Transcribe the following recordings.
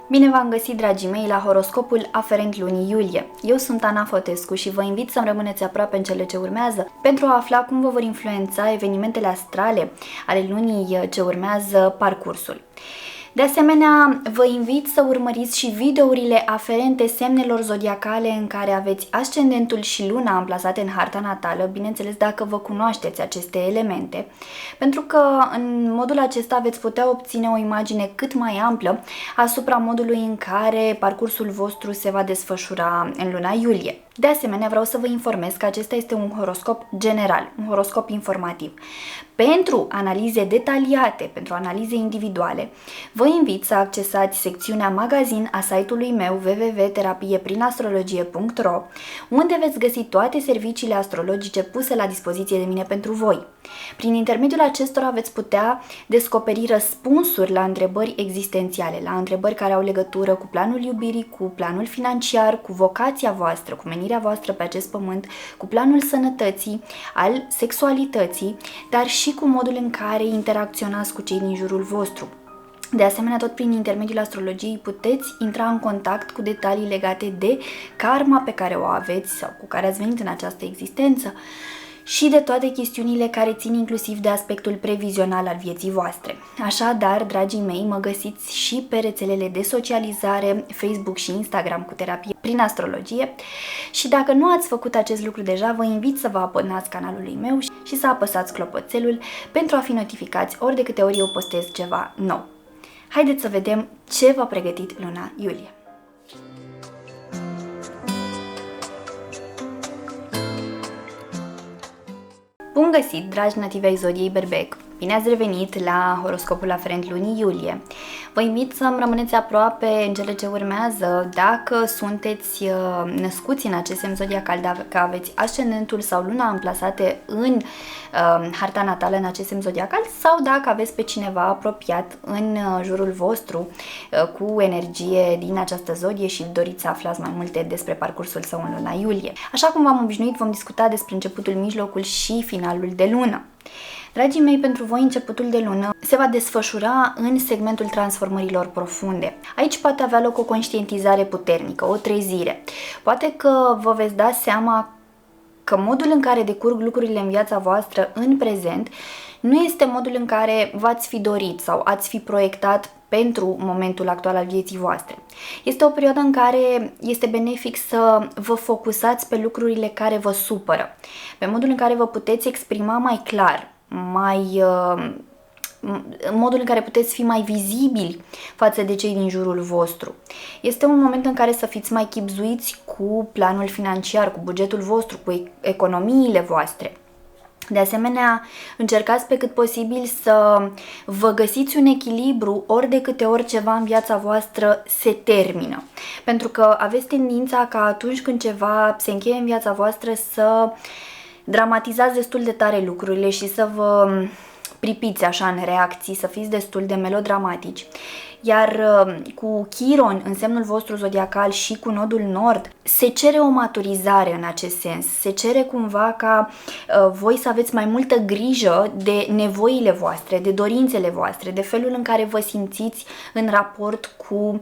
Bine v-am găsit, dragii mei, la horoscopul aferent lunii iulie. Eu sunt Ana Fotescu și vă invit să-mi rămâneți aproape în cele ce urmează pentru a afla cum vă vor influența evenimentele astrale ale lunii ce urmează parcursul. De asemenea, vă invit să urmăriți și videourile aferente semnelor zodiacale în care aveți ascendentul și luna amplasate în harta natală, bineînțeles dacă vă cunoașteți aceste elemente, pentru că în modul acesta veți putea obține o imagine cât mai amplă asupra modului în care parcursul vostru se va desfășura în luna iulie. De asemenea, vreau să vă informez că acesta este un horoscop general, un horoscop informativ. Pentru analize detaliate, pentru analize individuale, vă invit să accesați secțiunea magazin a site-ului meu www.terapieprin-astrologie.ro, unde veți găsi toate serviciile astrologice puse la dispoziție de mine pentru voi. Prin intermediul acestora veți putea descoperi răspunsuri la întrebări existențiale, la întrebări care au legătură cu planul iubirii, cu planul financiar, cu vocația voastră, cu menirea voastră pe acest pământ, cu planul sănătății, al sexualității, dar și cu modul în care interacționați cu cei din jurul vostru. De asemenea, tot prin intermediul astrologiei puteți intra în contact cu detalii legate de karma pe care o aveți sau cu care ați venit în această existență și de toate chestiunile care țin inclusiv de aspectul previzional al vieții voastre. Așadar, dragii mei, mă găsiți și pe rețelele de socializare, Facebook și Instagram cu terapie prin astrologie și dacă nu ați făcut acest lucru deja, vă invit să vă abonați canalului meu și să apăsați clopoțelul pentru a fi notificați ori de câte ori eu postez ceva nou. Haideți să vedem ce v-a pregătit luna iulie. Bun găsit, dragi nativi ai zodiei Berbec! Bine ați revenit la horoscopul aferent lunii iulie. Vă invit să-mi rămâneți aproape în cele ce urmează dacă sunteți născuți în acest semn zodiacal, dacă aveți ascendentul sau luna amplasate în harta natală în acest semn zodiacal sau dacă aveți pe cineva apropiat în jurul vostru cu energie din această zodie și doriți să aflați mai multe despre parcursul său în luna iulie. Așa cum v-am obișnuit, vom discuta despre începutul, mijlocul și finalul de lună. Dragii mei, pentru voi începutul de lună se va desfășura în segmentul transformărilor profunde. Aici poate avea loc o conștientizare puternică, o trezire. Poate că vă veți da seama că modul în care decurg lucrurile în viața voastră în prezent nu este modul în care v-ați fi dorit sau ați fi proiectat pentru momentul actual al vieții voastre. Este o perioadă în care este benefic să vă focusați pe lucrurile care vă supără, pe modul în care vă puteți exprima mai clar, în modul în care puteți fi mai vizibili față de cei din jurul vostru. Este un moment în care să fiți mai chibzuiți cu planul financiar, cu bugetul vostru, cu economiile voastre. De asemenea, încercați pe cât posibil să vă găsiți un echilibru ori de câte ori ceva în viața voastră se termină. Pentru că aveți tendința ca atunci când ceva se încheie în viața voastră să dramatizați destul de tare lucrurile și să vă pripiți așa în reacții, să fiți destul de melodramatici. Iar cu Chiron în semnul vostru zodiacal și cu nodul nord se cere o maturizare în acest sens. Se cere cumva ca voi să aveți mai multă grijă de nevoile voastre, de dorințele voastre, de felul în care vă simțiți în raport cu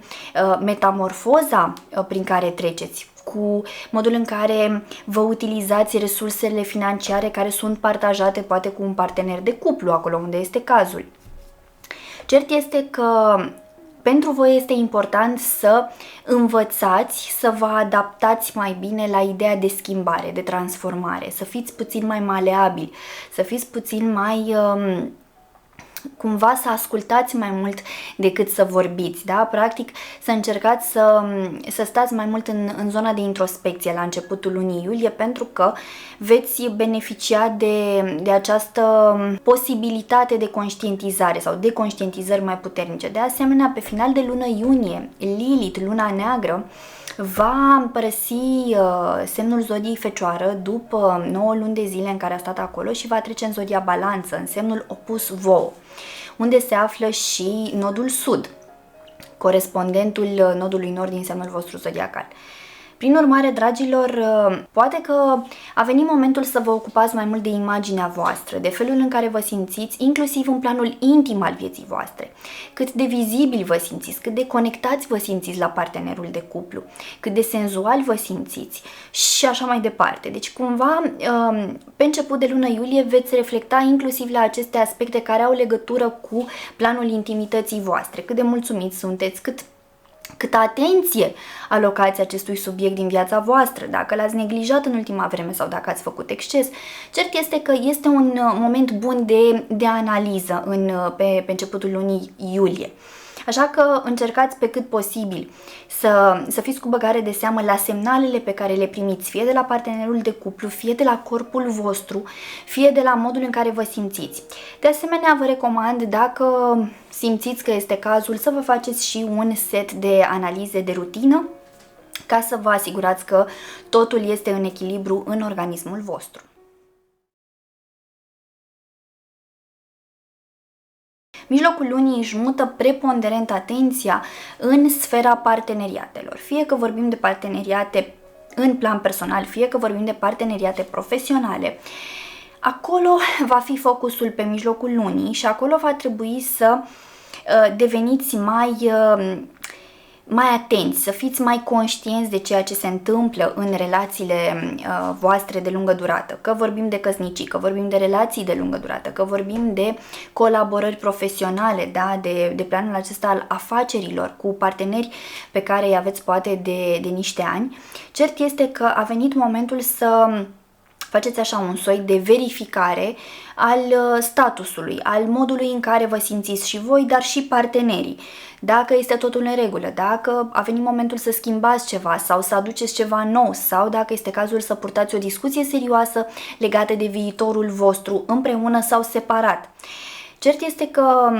metamorfoza prin care treceți, cu modul în care vă utilizați resursele financiare care sunt partajate poate cu un partener de cuplu, acolo unde este cazul. Cert este că pentru voi este important să învățați, să vă adaptați mai bine la ideea de schimbare, de transformare, să fiți puțin mai maleabili, să fiți puțin mai cumva să ascultați mai mult decât să vorbiți, da? Practic să încercați să stați mai mult în zona de introspecție la începutul lunii iulie, pentru că veți beneficia de această posibilitate de conștientizare sau de conștientizări mai puternice. De asemenea, pe final de lună iunie, Lilith, luna neagră, va părăsi semnul zodiei Fecioară după 9 luni de zile în care a stat acolo și va trece în zodia Balanță, în semnul opus vouă, unde se află și nodul sud, corespondentul nodului nord din semnul vostru zodiacal. Prin urmare, dragilor, poate că a venit momentul să vă ocupați mai mult de imaginea voastră, de felul în care vă simțiți, inclusiv în planul intim al vieții voastre. Cât de vizibil vă simțiți, cât de conectați vă simțiți la partenerul de cuplu, cât de senzual vă simțiți și așa mai departe. Deci, cumva, pe început de lună iulie veți reflecta inclusiv la aceste aspecte care au legătură cu planul intimității voastre. Cât de mulțumiți sunteți, câtă atenție alocați acestui subiect din viața voastră, dacă l-ați neglijat în ultima vreme sau dacă ați făcut exces. Cert este că este un moment bun de analiză pe începutul lunii iulie. Așa că încercați pe cât posibil să fiți cu băgare de seamă la semnalele pe care le primiți, fie de la partenerul de cuplu, fie de la corpul vostru, fie de la modul în care vă simțiți. De asemenea, vă recomand, dacă simțiți că este cazul, să vă faceți și un set de analize de rutină ca să vă asigurați că totul este în echilibru în organismul vostru. Mijlocul lunii își mută preponderent atenția în sfera parteneriatelor, fie că vorbim de parteneriate în plan personal, fie că vorbim de parteneriate profesionale. Acolo va fi focusul pe mijlocul lunii și acolo va trebui să deveniți mai atenți, să fiți mai conștienți de ceea ce se întâmplă în relațiile voastre de lungă durată, că vorbim de căsnicii, că vorbim de relații de lungă durată, că vorbim de colaborări profesionale, da? de planul acesta al afacerilor cu parteneri pe care îi aveți poate de niște ani. Cert este că a venit momentul să faceți așa un soi de verificare al statusului, al modului în care vă simțiți și voi, dar și partenerii. Dacă este totul în regulă, dacă a venit momentul să schimbați ceva sau să aduceți ceva nou sau dacă este cazul să purtați o discuție serioasă legată de viitorul vostru împreună sau separat. Cert este că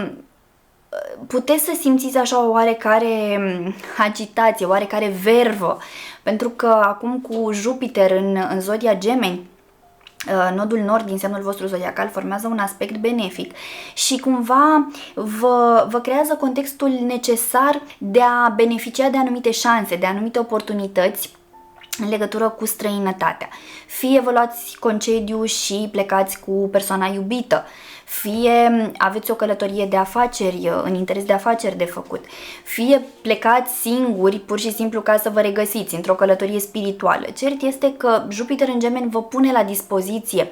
puteți să simțiți așa o oarecare agitație, oarecare vervă, pentru că acum cu Jupiter în zodia Gemeni, nodul nord din semnul vostru zodiacal formează un aspect benefic și cumva vă creează contextul necesar de a beneficia de anumite șanse, de anumite oportunități în legătură cu străinătatea. Fie vă luați concediu și plecați cu persoana iubită, fie aveți o călătorie de afaceri, în interes de afaceri de făcut, fie plecați singuri pur și simplu ca să vă regăsiți într-o călătorie spirituală. Cert este că Jupiter în Gemeni vă pune la dispoziție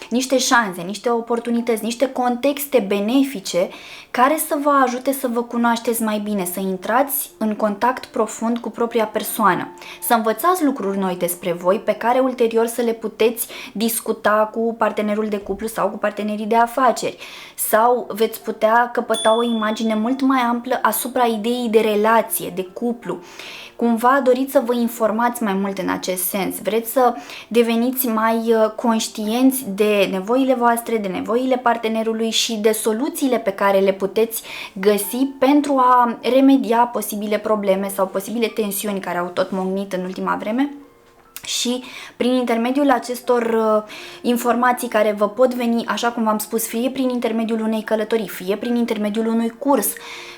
niște șanse, niște oportunități, niște contexte benefice care să vă ajute să vă cunoașteți mai bine, să intrați în contact profund cu propria persoană, să învățați lucruri noi despre voi pe care ulterior să le puteți discuta cu partenerul de cuplu sau cu partenerii de afaceri, sau veți putea căpăta o imagine mult mai amplă asupra ideii de relație, de cuplu. Cumva doriți să vă informați mai mult în acest sens, vreți să deveniți mai conștienți de nevoile voastre, de nevoile partenerului și de soluțiile pe care le puteți găsi pentru a remedia posibile probleme sau posibile tensiuni care au tot mognit în ultima vreme. Și prin intermediul acestor informații care vă pot veni, așa cum v-am spus, fie prin intermediul unei călătorii, fie prin intermediul unui curs,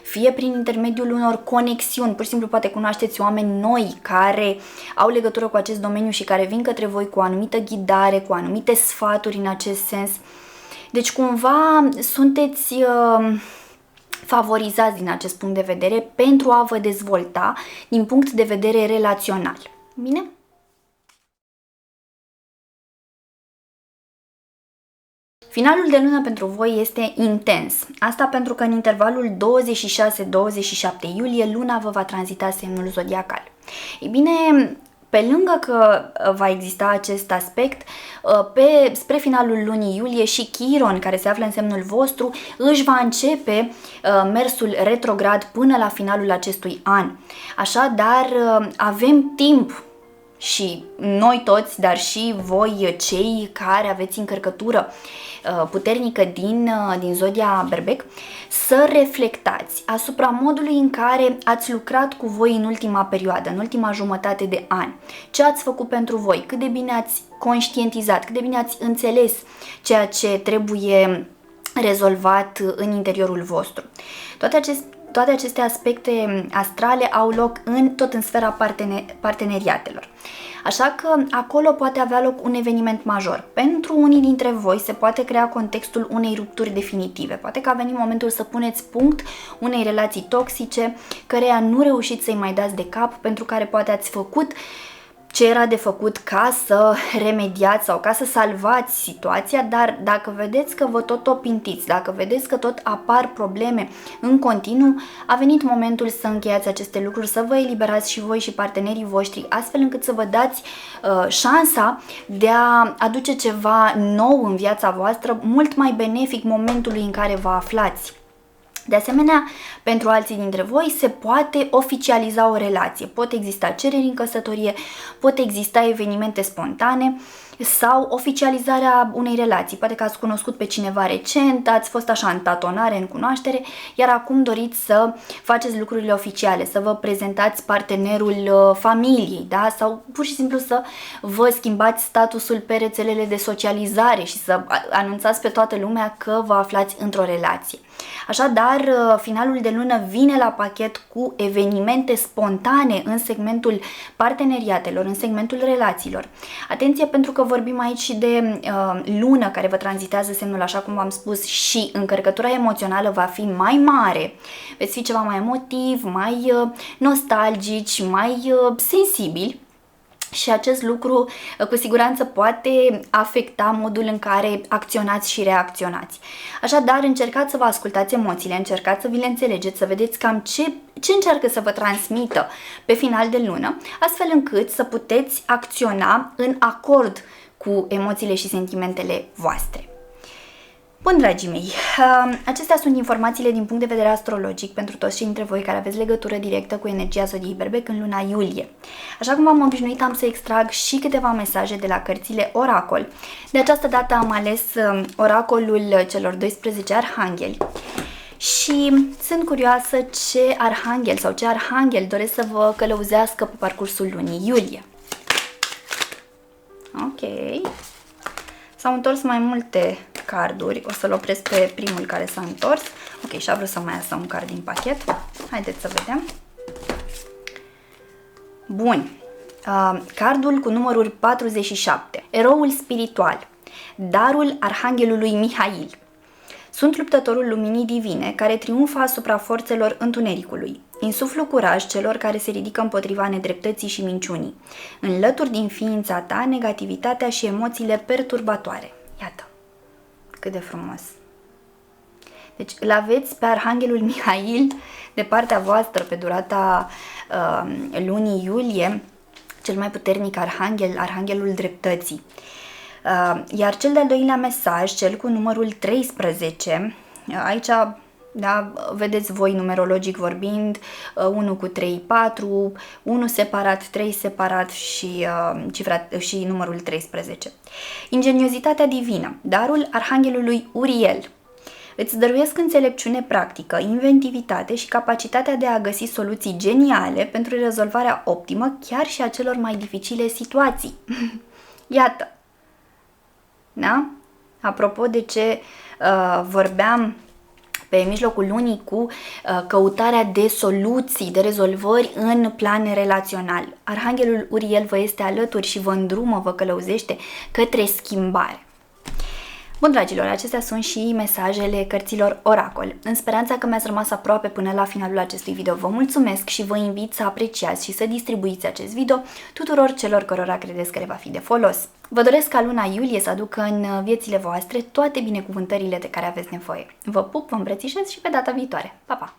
fie prin intermediul unor conexiuni, pur și simplu poate cunoașteți oameni noi care au legătură cu acest domeniu și care vin către voi cu o anumită ghidare, cu anumite sfaturi în acest sens. Deci cumva sunteți favorizați din acest punct de vedere pentru a vă dezvolta din punct de vedere relațional. Bine? Finalul de lună pentru voi este intens. Asta pentru că în intervalul 26-27 iulie luna vă va tranzita semnul zodiacal. Ei bine, pe lângă că va exista acest aspect, spre finalul lunii iulie și Chiron, care se află în semnul vostru, își va începe mersul retrograd până la finalul acestui an. Așadar, avem timp, și noi toți, dar și voi cei care aveți încărcătură puternică din zodia Berbec, să reflectați asupra modului în care ați lucrat cu voi în ultima perioadă, în ultima jumătate de an. Ce ați făcut pentru voi, cât de bine ați conștientizat, cât de bine ați înțeles ceea ce trebuie rezolvat în interiorul vostru. Toate toate aceste aspecte astrale au loc tot în sfera parteneriatelor. Așa că acolo poate avea loc un eveniment major. Pentru unii dintre voi se poate crea contextul unei rupturi definitive. Poate că a venit momentul să puneți punct unei relații toxice, căreia nu reușiți să-i mai dați de cap, pentru care poate ați făcut ce era de făcut ca să remediați sau ca să salvați situația, dar dacă vedeți că vă tot opintiți, dacă vedeți că tot apar probleme în continuu, a venit momentul să încheiați aceste lucruri, să vă eliberați și voi și partenerii voștri, astfel încât să vă dați șansa de a aduce ceva nou în viața voastră, mult mai benefic momentului în care vă aflați. De asemenea, pentru alții dintre voi se poate oficializa o relație, pot exista cereri în căsătorie, pot exista evenimente spontane sau oficializarea unei relații. Poate că ați cunoscut pe cineva recent, ați fost așa în tatonare, în cunoaștere, iar acum doriți să faceți lucrurile oficiale, să vă prezentați partenerul familiei, da? Sau pur și simplu să vă schimbați statusul pe rețelele de socializare și să anunțați pe toată lumea că vă aflați într-o relație. Așadar, finalul de lună vine la pachet cu evenimente spontane în segmentul parteneriatelor, în segmentul relațiilor. Atenție, pentru că vorbim aici și de lună care vă tranzitează semnul, așa cum v-am spus, și încărcătura emoțională va fi mai mare. Veți fi ceva mai emotiv, mai nostalgici, mai sensibili. Și acest lucru cu siguranță poate afecta modul în care acționați și reacționați. Așadar, încercați să vă ascultați emoțiile, încercați să vi le înțelegeți, să vedeți cam ce încearcă să vă transmită pe final de lună, astfel încât să puteți acționa în acord cu emoțiile și sentimentele voastre. Bun, dragii mei, acestea sunt informațiile din punct de vedere astrologic pentru toți cei dintre voi care aveți legătură directă cu energia zodiei Berbec în luna iulie. Așa cum v-am obișnuit, am să extrag și câteva mesaje de la cărțile Oracol. De această dată am ales oracolul celor 12 arhangheli și sunt curioasă ce arhanghel sau ce arhanghel doresc să vă călăuzească pe parcursul lunii iulie. Ok. S-au întors mai multe carduri, o să-l opresc pe primul care s-a întors. Ok, și-a vrut să mai iasă un card din pachet. Haideți să vedem. Bun. Cardul cu numărul 47. Eroul spiritual. Darul Arhanghelului Mihail. Sunt luptătorul luminii divine care triumfă asupra forțelor întunericului. Insuflu curaj celor care se ridică împotriva nedreptății și minciunii. Înlături din ființa ta negativitatea și emoțiile perturbatoare. Iată, cât de frumos! Deci îl aveți pe Arhanghelul Mihail de partea voastră pe durata lunii iulie, cel mai puternic arhanghel, Arhanghelul dreptății. Iar cel de-al doilea mesaj, cel cu numărul 13, aici, da, vedeți voi numerologic vorbind, 1 cu 3, 4, 1 separat, 3 separat și, și numărul 13. Ingeniozitatea divină, darul Arhanghelului Uriel. Îți dăruiesc înțelepciune practică, inventivitate și capacitatea de a găsi soluții geniale pentru rezolvarea optimă chiar și a celor mai dificile situații. Iată! Da? Apropo de ce vorbeam pe mijlocul lunii cu căutarea de soluții, de rezolvări în plan relațional. Arhanghelul Uriel vă este alături și vă îndrumă, vă călăuzește către schimbare. Bun, dragilor, acestea sunt și mesajele cărților Oracol. În speranța că mi-ați rămas aproape până la finalul acestui video, vă mulțumesc și vă invit să apreciați și să distribuiți acest video tuturor celor cărora credeți că le va fi de folos. Vă doresc ca luna iulie să aducă în viețile voastre toate binecuvântările de care aveți nevoie. Vă pup, vă îmbrățișez și pe data viitoare. Pa, pa!